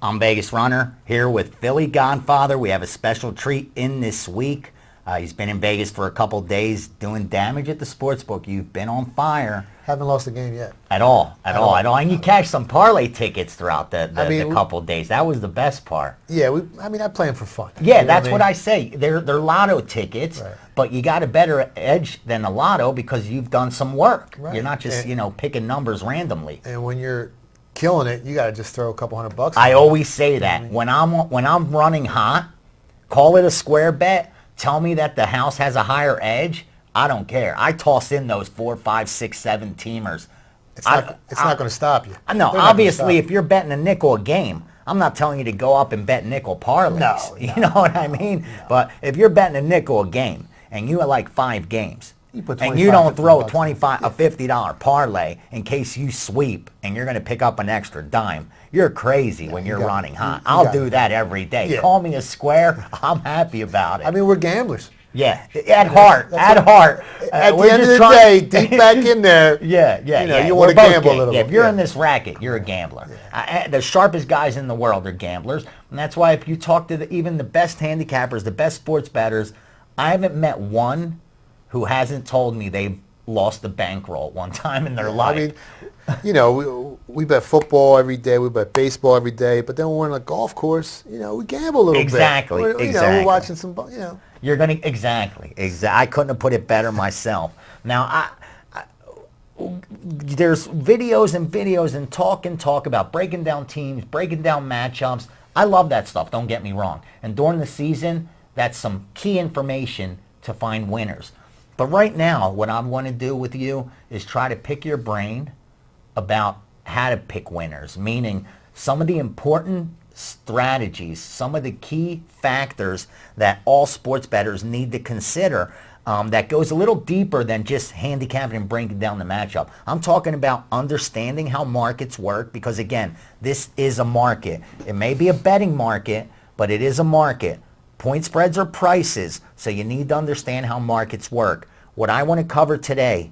I'm Vegas Runner here with Philly Godfather. We have a special treat in this week. He's been in Vegas for a couple days doing damage at the sportsbook. You've been on fire. Haven't lost a game yet. At all. And you cashed some parlay tickets throughout the couple days. That was the best part. Yeah, I play them for fun. Yeah, that's what I say. They're lotto tickets, right. But you got a better edge than a lotto because you've done some work. Right. You're not just picking numbers randomly. And when you're killing it, you got to just throw a couple $100. I always say that when I'm running hot, call it a square bet. Tell me that the house has a higher edge. I don't care. I toss in those 4, 5, 6, 7 teamers. It's not going to stop you. No, obviously, if you're betting a nickel a game, I'm not telling you to go up and bet nickel parlays. No, you know what I mean? No. But if you're betting a nickel a game and you have like 5 games, and you don't throw a $50 parlay in case you sweep and you're going to pick up an extra dime, you're crazy when you're running hot. I'll do that every day. Yeah. Call me a square. I'm happy about it. We're gamblers. Yeah, at heart. At the end of the day, deep back in there. Yeah. You want to gamble a little bit. If you're in this racket, you're a gambler. Yeah. The sharpest guys in the world are gamblers, and that's why if you talk to even the best handicappers, the best sports bettors, I haven't met one who hasn't told me they've lost the bankroll one time in their life. We bet football every day, we bet baseball every day, but then when we're on a golf course, we gamble a little bit. Exactly. We're watching some, You're going to, exactly. I couldn't have put it better myself. Now, there's videos and talk about breaking down teams, breaking down matchups. I love that stuff, don't get me wrong. And during the season, that's some key information to find winners. But right now, what I want to do with you is try to pick your brain about how to pick winners, meaning some of the important strategies, some of the key factors that all sports bettors need to consider that goes a little deeper than just handicapping and breaking down the matchup. I'm talking about understanding how markets work because, again, this is a market. It may be a betting market, but it is a market. Point spreads are prices, so you need to understand how markets work. What I want to cover today,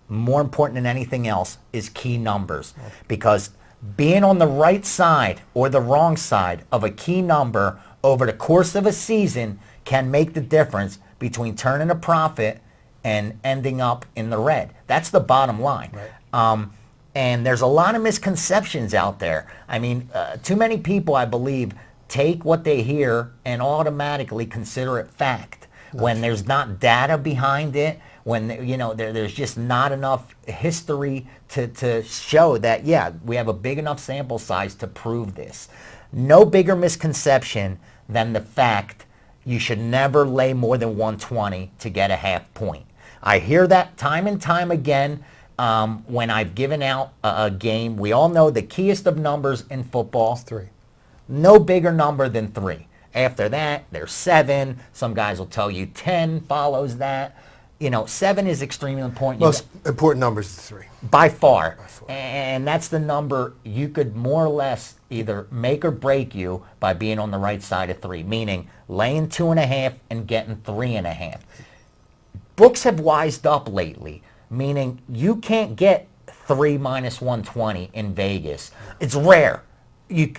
more important than anything else, is key numbers. Because being on the right side or the wrong side of a key number over the course of a season can make the difference between turning a profit and ending up in the red. That's the bottom line. Right. And there's a lot of misconceptions out there. Too many people, I believe, take what they hear and automatically consider it fact when there's not data behind it, when there's just not enough history to show that, we have a big enough sample size to prove this. No bigger misconception than the fact you should never lay more than 120 to get a half point. I hear that time and time again when I've given out a game. We all know the keyest of numbers in football. It's 3. No bigger number than 3. After that, there's 7. Some guys will tell you 10 follows that. 7 is extremely important. Most important number is 3. By far. And that's the number you could more or less either make or break you by being on the right side of 3, meaning laying 2.5 and getting 3.5. Books have wised up lately, meaning you can't get 3 minus 120 in Vegas. It's rare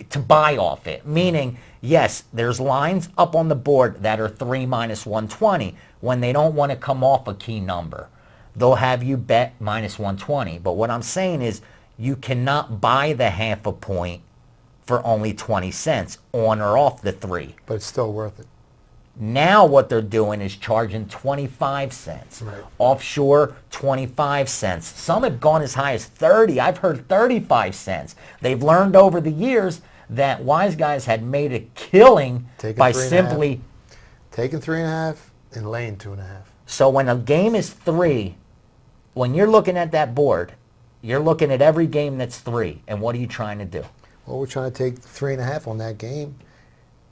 to buy off it, meaning, yes, there's lines up on the board that are 3 minus 120 when they don't want to come off a key number. They'll have you bet minus 120. But what I'm saying is you cannot buy the half a point for only 20 cents on or off the 3. But it's still worth it. Now what they're doing is charging 25 cents. Right. Offshore, 25 cents. Some have gone as high as 30. I've heard 35 cents. They've learned over the years that wise guys had made a killing by simply taking 3.5 and laying 2.5. So when a game is 3, when you're looking at that board, you're looking at every game that's 3. And what are you trying to do? Well, we're trying to take 3.5 on that game,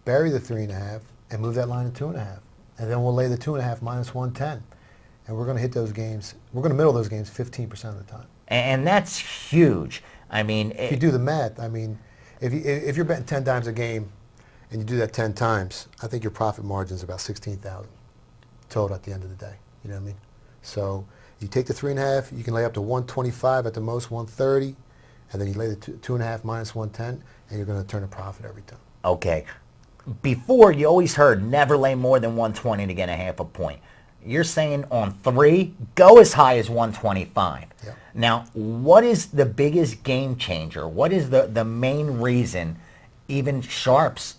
bury the 3.5, and move that line to 2.5. And then we'll lay the 2.5 minus 110. And we're going to hit those games. We're going to middle those games 15% of the time. And that's huge. If you do the math, if you're betting 10 times a game and you do that 10 times, I think your profit margin is about $16,000 total at the end of the day. You know what I mean? So you take the 3.5, you can lay up to 125 at the most, 130, and then you lay the 2.5 minus 110, and you're going to turn a profit every time. Okay. Before, you always heard never lay more than 120 to get a half a point. You're saying on 3, go as high as 125. Yep. Now, what is the biggest game changer? What is the main reason even sharps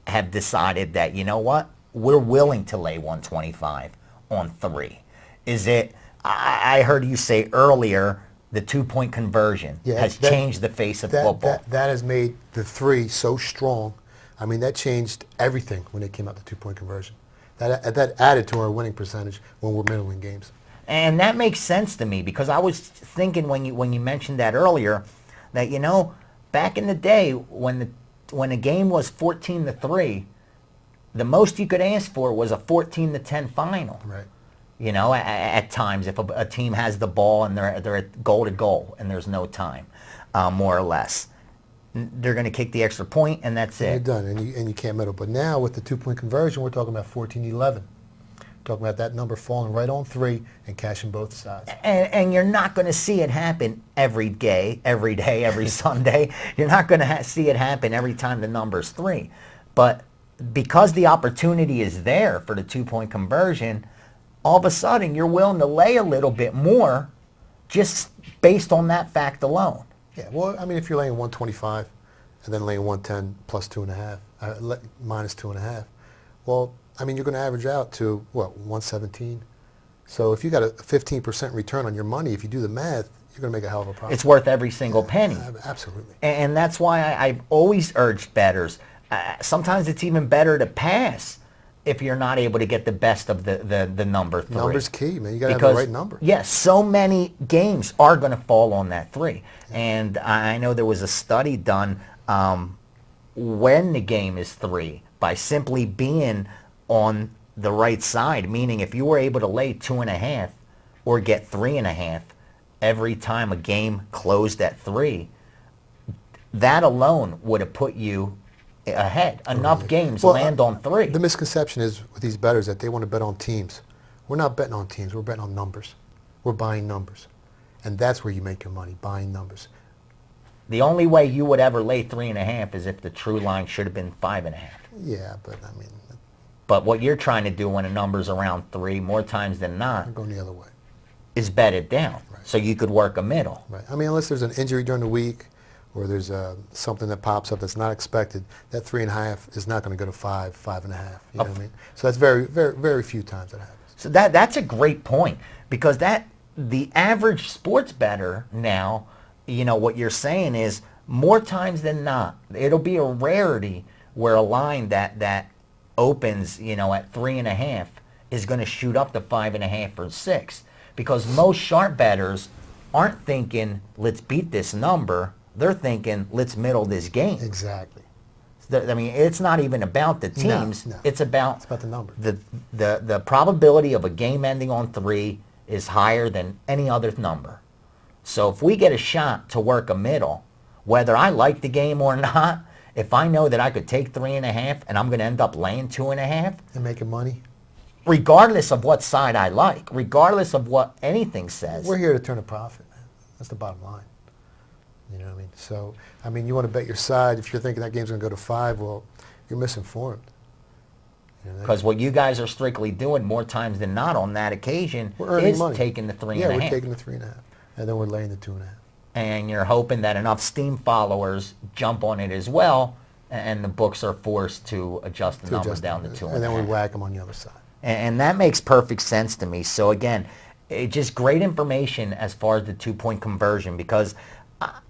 have decided that, you know what, we're willing to lay 125 on 3? Is it, I heard you say earlier, the 2-point conversion has changed the face of football. That has made the 3 so strong. I mean, that changed everything when it came out the 2-point conversion. That added to our winning percentage when we're middling games. And that makes sense to me, because I was thinking when you mentioned that earlier that, you know, back in the day when a game was 14-3, the most you could ask for was a 14-10 final. Right. You know, at times if a team has the ball and they're at goal to goal and there's no time, more or less, they're going to kick the extra point and that's it. You're done, and you can't middle. But now with the 2-point conversion, we're talking about 14-11. Talking about that number falling right on 3 and cashing both sides. And you're not going to see it happen every day, every Sunday. You're not going to see it happen every time the number's 3. But because the opportunity is there for the 2-point conversion, all of a sudden you're willing to lay a little bit more just based on that fact alone. Yeah, well, I mean, if you're laying 125 and then laying 110 plus 2.5, minus 2.5, well, I mean, you're going to average out to, what, 117? So if you got a 15% return on your money, if you do the math, you're going to make a hell of a profit. It's worth every single penny. Absolutely. And that's why I've always urged bettors. Sometimes it's even better to pass if you're not able to get the best of the number 3. Number's key, man. You got to have the right number. Yes, so many games are going to fall on that 3. And I know there was a study done when the game is 3 by simply being on the right side, meaning if you were able to lay 2.5 or get 3.5 every time a game closed at 3, that alone would have put you ahead. Enough games land on 3. The misconception is with these bettors that they want to bet on teams. We're not betting on teams. We're betting on numbers. We're buying numbers. And that's where you make your money, buying numbers. The only way you would ever lay 3.5 is if the true line should have been 5.5. Yeah, but I mean... But what you're trying to do when a number's around 3, more times than not, I'm going the other way, is bet it down. Right. So you could work a middle. Right. I mean, unless there's an injury during the week or there's something that pops up that's not expected, that 3.5 is not going to go to 5, 5.5. You know what I mean? So that's very, very, very few times that happens. So that's a great point, because the average sports bettor now, you know, what you're saying is more times than not, it'll be a rarity where a line that opens, you know, at 3.5 is going to shoot up to 5.5 or 6, because most sharp bettors aren't thinking, let's beat this number. They're thinking, let's middle this game. Exactly. I mean, it's not even about the teams. No. It's about the number. The probability of a game ending on 3 is higher than any other number. So if we get a shot to work a middle, whether I like the game or not, if I know that I could take 3.5 and I'm going to end up laying 2.5 and making money, regardless of what side I like, regardless of what anything says, we're here to turn a profit, man. That's the bottom line. You know what I mean? So, I mean, you want to bet your side. If you're thinking that game's going to go to 5, well, you're misinformed. Because what you guys are strictly doing more times than not on that occasion is money. Taking the 3.5. Yeah, we're taking the 3.5, and then we're laying the 2.5. And you're hoping that enough Steam followers jump on it as well, and the books are forced to adjust the numbers down to 2.5. And then we whack them on the other side. And that makes perfect sense to me. So again, just great information as far as the 2-point conversion, because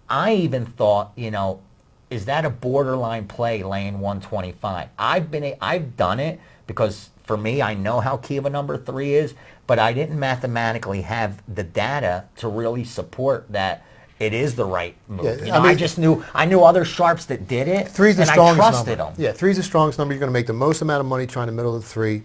I even thought, you know, is that a borderline play laying 125? I've done it because for me, I know how key of a number 3 is, but I didn't mathematically have the data to really support that it is the right move. Yeah, you know, I knew other sharps that did it, 3's the and strongest I trusted number. them. Yeah, 3's the strongest number. You're going to make the most amount of money trying to middle the 3.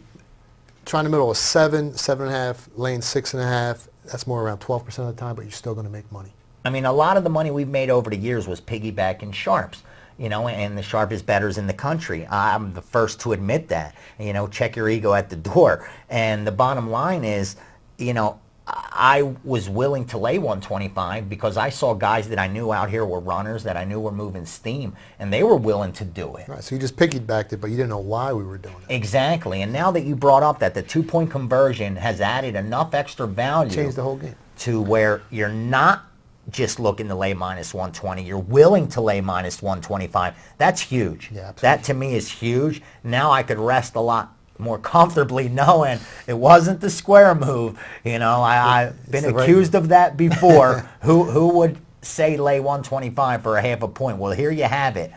Trying to middle a 7, 7.5, laying 6.5. That's more around 12% of the time, but you're still going to make money. I mean, a lot of the money we've made over the years was piggybacking sharps, you know, and the sharpest bettors in the country. I'm the first to admit that. You know, check your ego at the door. And the bottom line is, you know, I was willing to lay 125 because I saw guys that I knew out here were runners, that I knew were moving steam, and they were willing to do it. Right, so you just piggybacked it, but you didn't know why we were doing it. Exactly. And now that you brought up that the 2-point conversion has added enough extra value, Changed the whole game, to where you're not just looking to lay minus 120, you're willing to lay minus 125. That's huge. Yeah, absolutely. That to me is huge. Now I could rest a lot more comfortably knowing it wasn't the square move. You know, I've been accused of that before. Who would say lay 125 for a half a point? Well, here you have it.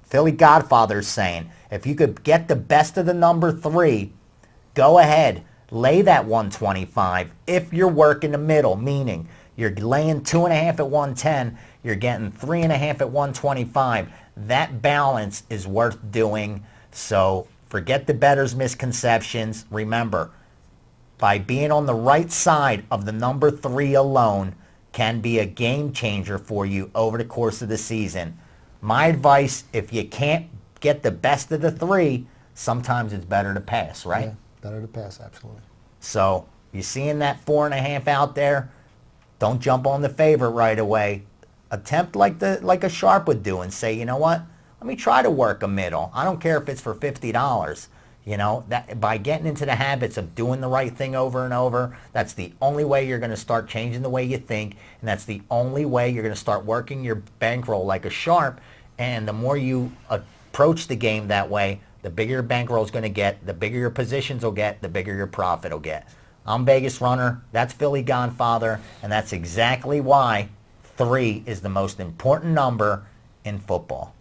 Philly Godfather's saying, if you could get the best of the number 3, go ahead, lay that 125 if you're working the middle, meaning you're laying 2.5 at 110, you're getting 3.5 at 125. That balance is worth doing. So forget the bettor's misconceptions. Remember, by being on the right side of the number 3 alone can be a game changer for you over the course of the season. My advice, if you can't get the best of the 3, sometimes it's better to pass, right? Yeah, better to pass, absolutely. So you seeing that 4.5 out there, don't jump on the favorite right away. Attempt like a sharp would do and say, you know what? Let me try to work a middle. I don't care if it's for $50. You know, that by getting into the habits of doing the right thing over and over, that's the only way you're going to start changing the way you think, and that's the only way you're going to start working your bankroll like a sharp. And the more you approach the game that way, the bigger your bankroll is going to get, the bigger your positions will get, the bigger your profit will get. I'm Vegas Runner. That's Philly Godfather, and that's exactly why 3 is the most important number in football.